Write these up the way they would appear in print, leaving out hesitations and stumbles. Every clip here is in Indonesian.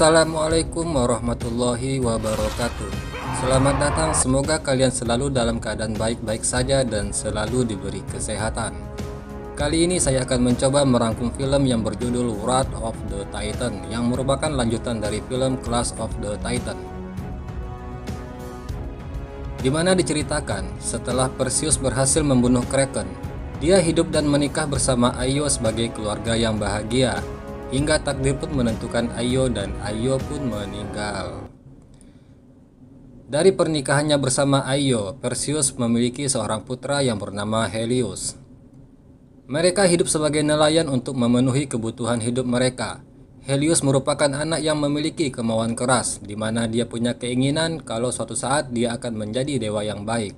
Assalamualaikum warahmatullahi wabarakatuh. Selamat datang, semoga kalian selalu dalam keadaan baik-baik saja dan selalu diberi kesehatan. Kali ini saya akan mencoba merangkum film yang berjudul Wrath of the Titan, yang merupakan lanjutan dari film Clash of the Titan, di mana diceritakan setelah Perseus berhasil membunuh Kraken, dia hidup dan menikah bersama Io sebagai keluarga yang bahagia. Hingga takdir pun menentukan Io dan Io pun meninggal. Dari pernikahannya bersama Io, Perseus memiliki seorang putra yang bernama Helios. Mereka hidup sebagai nelayan untuk memenuhi kebutuhan hidup mereka. Helios merupakan anak yang memiliki kemauan keras, di mana dia punya keinginan kalau suatu saat dia akan menjadi dewa yang baik.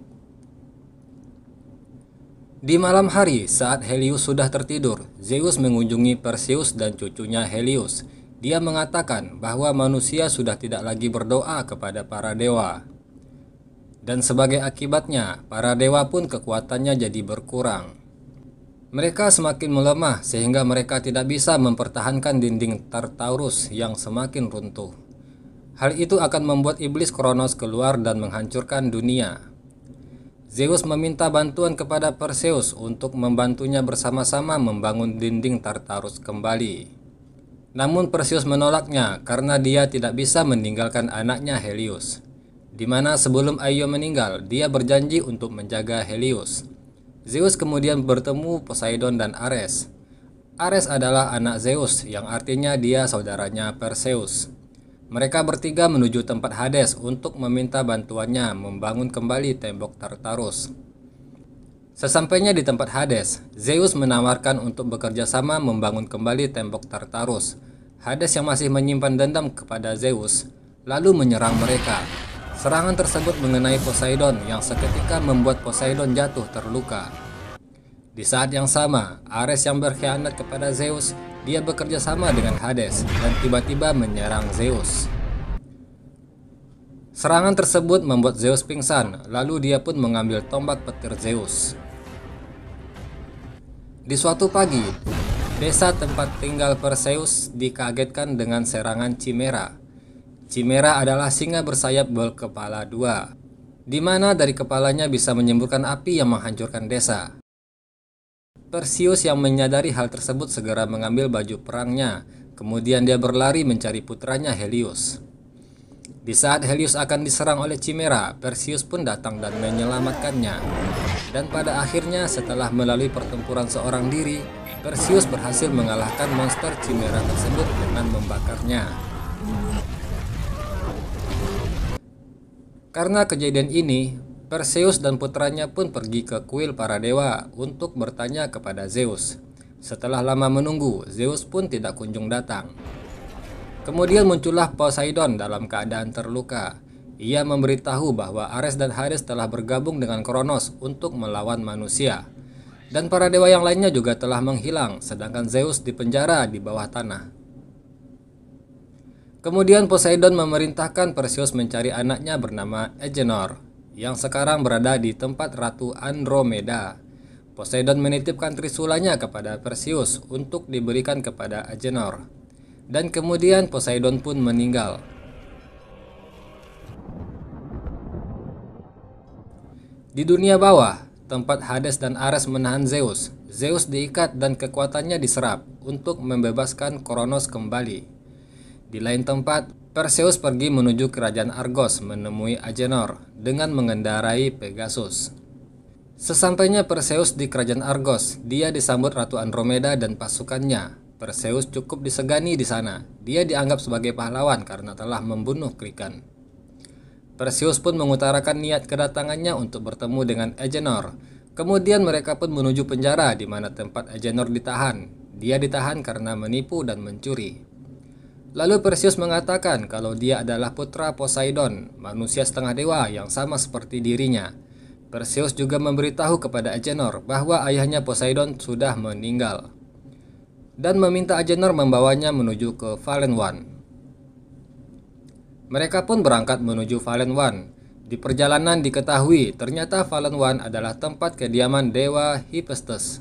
Di malam hari, saat Helios sudah tertidur, Zeus mengunjungi Perseus dan cucunya Helios. Dia mengatakan bahwa manusia sudah tidak lagi berdoa kepada para dewa. Dan sebagai akibatnya, para dewa pun kekuatannya jadi berkurang. Mereka semakin melemah sehingga mereka tidak bisa mempertahankan dinding Tartarus yang semakin runtuh. Hal itu akan membuat iblis Kronos keluar dan menghancurkan dunia. Zeus meminta bantuan kepada Perseus untuk membantunya bersama-sama membangun dinding Tartarus kembali. Namun Perseus menolaknya karena dia tidak bisa meninggalkan anaknya Helios, di mana sebelum Io meninggal, dia berjanji untuk menjaga Helios. Zeus kemudian bertemu Poseidon dan Ares. Ares adalah anak Zeus, yang artinya dia saudaranya Perseus. Mereka bertiga menuju tempat Hades untuk meminta bantuannya membangun kembali tembok Tartarus. Sesampainya di tempat Hades, Zeus menawarkan untuk bekerja sama membangun kembali tembok Tartarus. Hades yang masih menyimpan dendam kepada Zeus lalu menyerang mereka. Serangan tersebut mengenai Poseidon yang seketika membuat Poseidon jatuh terluka. Di saat yang sama, Ares yang berkhianat kepada Zeus, dia bekerja sama dengan Hades dan tiba-tiba menyerang Zeus. Serangan tersebut membuat Zeus pingsan, lalu dia pun mengambil tombak petir Zeus. Di suatu pagi, desa tempat tinggal Perseus dikagetkan dengan serangan Chimera. Chimera adalah singa bersayap berkepala dua, di mana dari kepalanya bisa menyemburkan api yang menghancurkan desa. Perseus yang menyadari hal tersebut segera mengambil baju perangnya, kemudian dia berlari mencari putranya Helios. Di saat Helios akan diserang oleh Chimera, Perseus pun datang dan menyelamatkannya. Dan pada akhirnya setelah melalui pertempuran seorang diri, Perseus berhasil mengalahkan monster Chimera tersebut dengan membakarnya. Karena kejadian ini, Perseus dan putranya pun pergi ke kuil para dewa untuk bertanya kepada Zeus. Setelah lama menunggu, Zeus pun tidak kunjung datang. Kemudian muncullah Poseidon dalam keadaan terluka. Ia memberitahu bahwa Ares dan Hades telah bergabung dengan Kronos untuk melawan manusia. Dan para dewa yang lainnya juga telah menghilang, sedangkan Zeus dipenjara di bawah tanah. Kemudian Poseidon memerintahkan Perseus mencari anaknya bernama Agenor, yang sekarang berada di tempat Ratu Andromeda. Poseidon menitipkan trisulanya kepada Perseus untuk diberikan kepada Agenor. Dan kemudian Poseidon pun meninggal. Di dunia bawah, tempat Hades dan Ares menahan Zeus, Zeus diikat dan kekuatannya diserap untuk membebaskan Kronos kembali. Di lain tempat, Perseus pergi menuju kerajaan Argos menemui Agenor dengan mengendarai Pegasus. Sesampainya Perseus di kerajaan Argos, dia disambut Ratu Andromeda dan pasukannya. Perseus cukup disegani di sana. Dia dianggap sebagai pahlawan karena telah membunuh Kraken. Perseus pun mengutarakan niat kedatangannya untuk bertemu dengan Agenor. Kemudian mereka pun menuju penjara di mana tempat Agenor ditahan. Dia ditahan karena menipu dan mencuri. Lalu Perseus mengatakan kalau dia adalah putra Poseidon, manusia setengah dewa yang sama seperti dirinya. Perseus juga memberitahu kepada Agenor bahwa ayahnya Poseidon sudah meninggal, dan meminta Agenor membawanya menuju ke Fallen One. Mereka pun berangkat menuju Fallen One. Di perjalanan diketahui ternyata Fallen One adalah tempat kediaman dewa Hephaestus.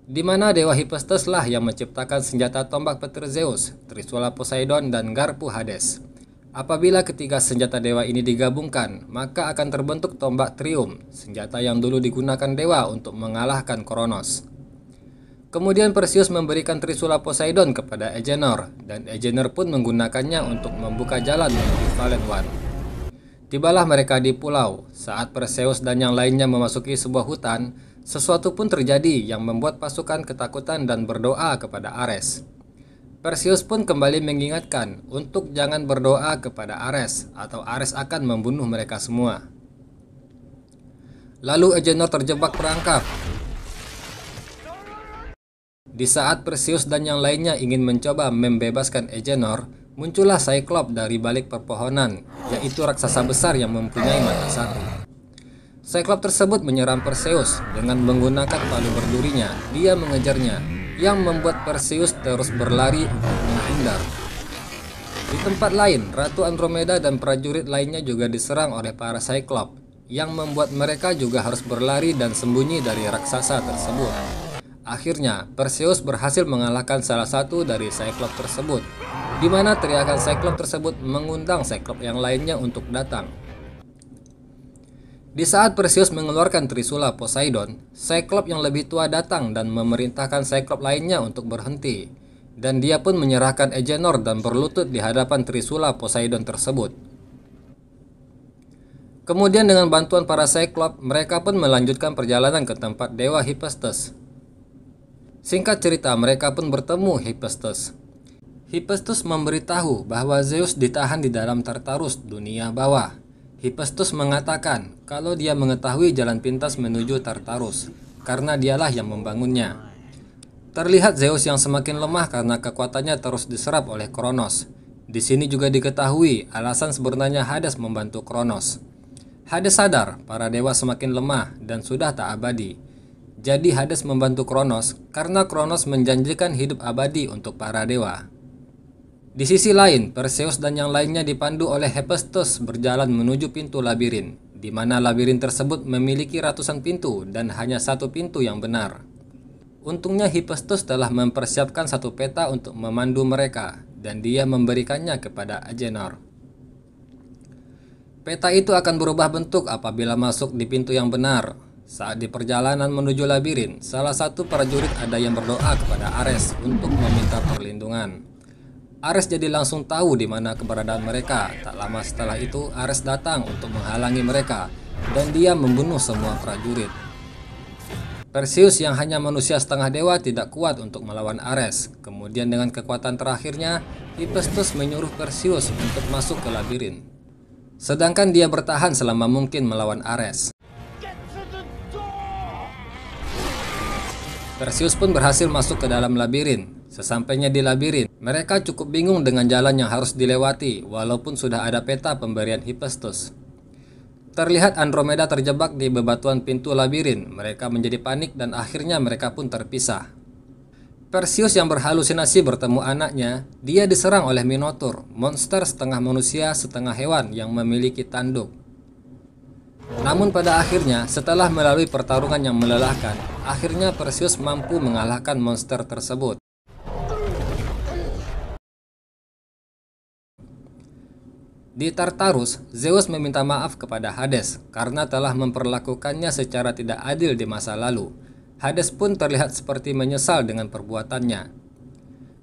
di mana dewa Hephaestus lah yang menciptakan senjata tombak petir Zeus, Trisula Poseidon, dan garpu Hades. Apabila ketiga senjata dewa ini digabungkan, maka akan terbentuk tombak Trium, senjata yang dulu digunakan dewa untuk mengalahkan Kronos. Kemudian Perseus memberikan Trisula Poseidon kepada Agenor, dan Agenor pun menggunakannya untuk membuka jalan menuju Valen One. Tibalah mereka di pulau. Saat Perseus dan yang lainnya memasuki sebuah hutan, sesuatu pun terjadi yang membuat pasukan ketakutan dan berdoa kepada Ares. Perseus pun kembali mengingatkan untuk jangan berdoa kepada Ares, atau Ares akan membunuh mereka semua. Lalu Agenor terjebak perangkap. Di saat Perseus dan yang lainnya ingin mencoba membebaskan Agenor, muncullah Cyclops dari balik perpohonan, yaitu raksasa besar yang mempunyai mata satu. Cyclops tersebut menyerang Perseus dengan menggunakan palu berdurinya. Dia mengejarnya, yang membuat Perseus terus berlari untuk menghindar. Di tempat lain, Ratu Andromeda dan prajurit lainnya juga diserang oleh para Cyclops, yang membuat mereka juga harus berlari dan sembunyi dari raksasa tersebut. Akhirnya, Perseus berhasil mengalahkan salah satu dari Cyclops tersebut, di mana teriakan Cyclops tersebut mengundang Cyclops yang lainnya untuk datang. Di saat Perseus mengeluarkan Trisula Poseidon, Cyclops yang lebih tua datang dan memerintahkan Cyclops lainnya untuk berhenti, dan dia pun menyerahkan Agenor dan berlutut di hadapan Trisula Poseidon tersebut. Kemudian dengan bantuan para Cyclops, mereka pun melanjutkan perjalanan ke tempat dewa Hephaestus. Singkat cerita, mereka pun bertemu Hephaestus. Hephaestus memberitahu bahwa Zeus ditahan di dalam Tartarus, dunia bawah. Hephaestus mengatakan kalau dia mengetahui jalan pintas menuju Tartarus, karena dialah yang membangunnya. Terlihat Zeus yang semakin lemah karena kekuatannya terus diserap oleh Kronos. Di sini juga diketahui alasan sebenarnya Hades membantu Kronos. Hades sadar para dewa semakin lemah dan sudah tak abadi. Jadi Hades membantu Kronos karena Kronos menjanjikan hidup abadi untuk para dewa. Di sisi lain, Perseus dan yang lainnya dipandu oleh Hephaestus berjalan menuju pintu labirin, di mana labirin tersebut memiliki ratusan pintu dan hanya satu pintu yang benar. Untungnya Hephaestus telah mempersiapkan satu peta untuk memandu mereka, dan dia memberikannya kepada Agenor. Peta itu akan berubah bentuk apabila masuk di pintu yang benar. Saat di perjalanan menuju labirin, salah satu prajurit ada yang berdoa kepada Ares untuk meminta perlindungan. Ares jadi langsung tahu di mana keberadaan mereka. Tak lama setelah itu, Ares datang untuk menghalangi mereka, dan dia membunuh semua prajurit. Perseus yang hanya manusia setengah dewa tidak kuat untuk melawan Ares. Kemudian dengan kekuatan terakhirnya, Hephaestus menyuruh Perseus untuk masuk ke labirin. Sedangkan dia bertahan selama mungkin melawan Ares. Perseus pun berhasil masuk ke dalam labirin. Sesampainya di labirin, mereka cukup bingung dengan jalan yang harus dilewati, walaupun sudah ada peta pemberian Hephaestus. Terlihat Andromeda terjebak di bebatuan pintu labirin. Mereka menjadi panik dan akhirnya mereka pun terpisah. Perseus yang berhalusinasi bertemu anaknya. Dia diserang oleh Minotaur, monster setengah manusia setengah hewan yang memiliki tanduk. Namun pada akhirnya, setelah melalui pertarungan yang melelahkan, akhirnya Perseus mampu mengalahkan monster tersebut. Di Tartarus, Zeus meminta maaf kepada Hades karena telah memperlakukannya secara tidak adil di masa lalu. Hades pun terlihat seperti menyesal dengan perbuatannya.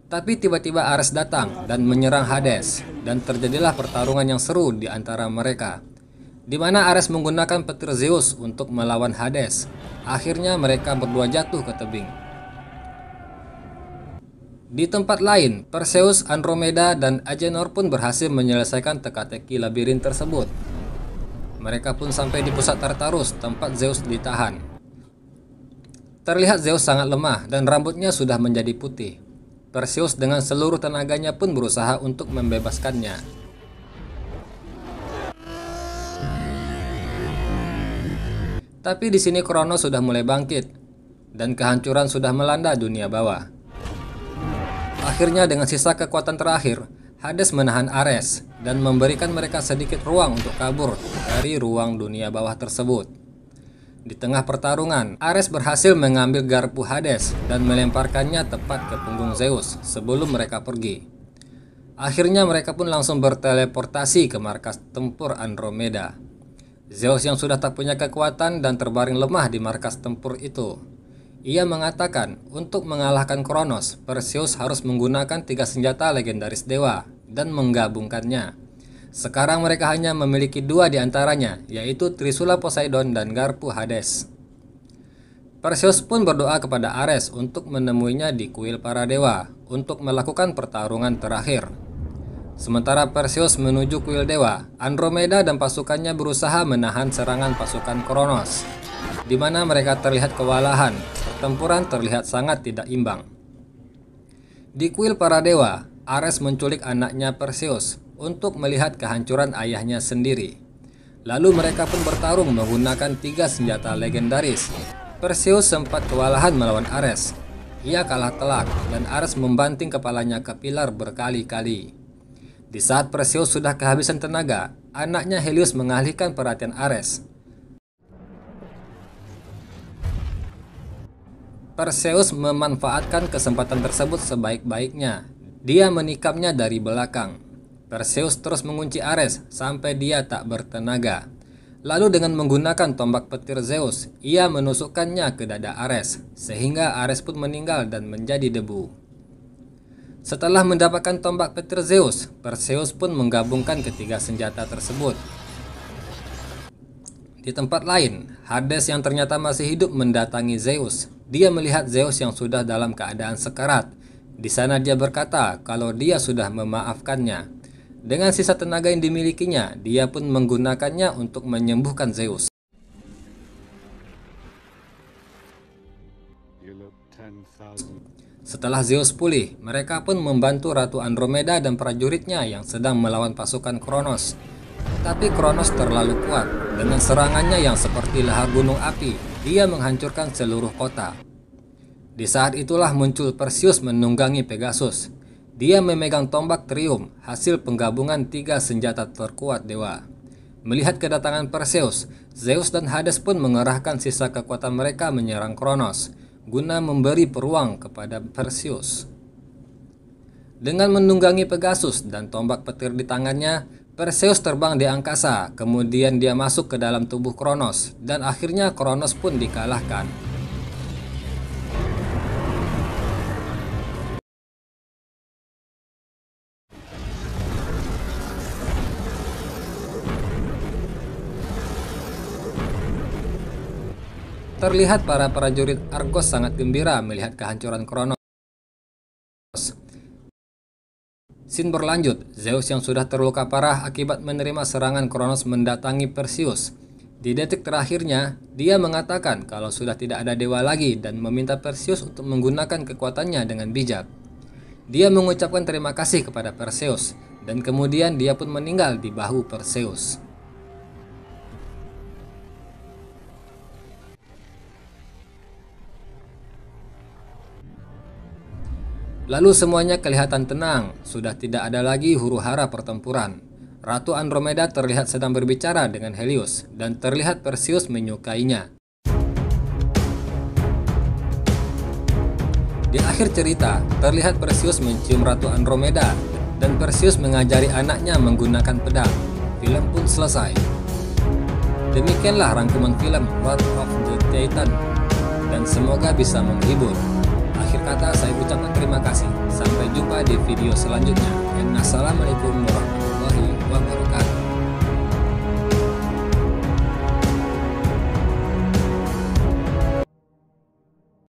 Tapi tiba-tiba Ares datang dan menyerang Hades, dan terjadilah pertarungan yang seru di antara mereka, di mana Ares menggunakan petir Zeus untuk melawan Hades. Akhirnya mereka berdua jatuh ke tebing. Di tempat lain, Perseus, Andromeda, dan Agenor pun berhasil menyelesaikan teka-teki labirin tersebut. Mereka pun sampai di pusat Tartarus, tempat Zeus ditahan. Terlihat Zeus sangat lemah dan rambutnya sudah menjadi putih. Perseus dengan seluruh tenaganya pun berusaha untuk membebaskannya. Tapi di sini Kronos sudah mulai bangkit dan kehancuran sudah melanda dunia bawah. Akhirnya dengan sisa kekuatan terakhir, Hades menahan Ares dan memberikan mereka sedikit ruang untuk kabur dari ruang dunia bawah tersebut. Di tengah pertarungan, Ares berhasil mengambil garpu Hades dan melemparkannya tepat ke punggung Zeus sebelum mereka pergi. Akhirnya mereka pun langsung berteleportasi ke markas tempur Andromeda. Zeus yang sudah tak punya kekuatan dan terbaring lemah di markas tempur itu. Ia mengatakan untuk mengalahkan Kronos, Perseus harus menggunakan 3 senjata legendaris dewa dan menggabungkannya. Sekarang mereka hanya memiliki 2 di antaranya, yaitu Trisula Poseidon dan garpu Hades. Perseus pun berdoa kepada Ares untuk menemuinya di kuil para dewa untuk melakukan pertarungan terakhir. Sementara Perseus menuju kuil dewa, Andromeda dan pasukannya berusaha menahan serangan pasukan Kronos, di mana mereka terlihat kewalahan. Pertempuran terlihat sangat tidak imbang. Di kuil para dewa, Ares menculik anaknya Perseus untuk melihat kehancuran ayahnya sendiri. Lalu mereka pun bertarung menggunakan 3 senjata legendaris. Perseus sempat kewalahan melawan Ares. Ia kalah telak dan Ares membanting kepalanya ke pilar berkali-kali. Di saat Perseus sudah kehabisan tenaga, anaknya Helios mengalihkan perhatian Ares. Perseus memanfaatkan kesempatan tersebut sebaik-baiknya. Dia menikamnya dari belakang. Perseus terus mengunci Ares sampai dia tak bertenaga. Lalu dengan menggunakan tombak petir Zeus, ia menusukkannya ke dada Ares, sehingga Ares pun meninggal dan menjadi debu. Setelah mendapatkan tombak petir Zeus, Perseus pun menggabungkan ketiga senjata tersebut. Di tempat lain, Hades yang ternyata masih hidup mendatangi Zeus. Dia melihat Zeus yang sudah dalam keadaan sekarat. Di sana dia berkata kalau dia sudah memaafkannya. Dengan sisa tenaga yang dimilikinya, dia pun menggunakannya untuk menyembuhkan Zeus. Setelah Zeus pulih, mereka pun membantu Ratu Andromeda dan prajuritnya yang sedang melawan pasukan Kronos. Tapi Kronos terlalu kuat. Dengan serangannya yang seperti lahar gunung api, dia menghancurkan seluruh kota. Di saat itulah muncul Perseus menunggangi Pegasus. Dia memegang tombak Trium, hasil penggabungan 3 senjata terkuat dewa. Melihat kedatangan Perseus, Zeus dan Hades pun mengerahkan sisa kekuatan mereka menyerang Kronos, guna memberi peluang kepada Perseus. Dengan menunggangi Pegasus dan tombak petir di tangannya, Perseus terbang di angkasa, kemudian dia masuk ke dalam tubuh Kronos, dan akhirnya Kronos pun dikalahkan. Terlihat para prajurit Argos sangat gembira melihat kehancuran Kronos. Scene berlanjut, Zeus yang sudah terluka parah akibat menerima serangan Kronos mendatangi Perseus. Di detik terakhirnya, dia mengatakan kalau sudah tidak ada dewa lagi dan meminta Perseus untuk menggunakan kekuatannya dengan bijak. Dia mengucapkan terima kasih kepada Perseus, dan kemudian dia pun meninggal di bahu Perseus. Lalu semuanya kelihatan tenang, sudah tidak ada lagi huru-hara pertempuran. Ratu Andromeda terlihat sedang berbicara dengan Helios, dan terlihat Perseus menyukainya. Di akhir cerita, terlihat Perseus mencium Ratu Andromeda, dan Perseus mengajari anaknya menggunakan pedang. Film pun selesai. Demikianlah rangkuman film Wrath of the Titan, dan semoga bisa menghibur. Akhir kata saya ucapkan terima kasih. Sampai jumpa di video selanjutnya. Assalamualaikum warahmatullahi wabarakatuh.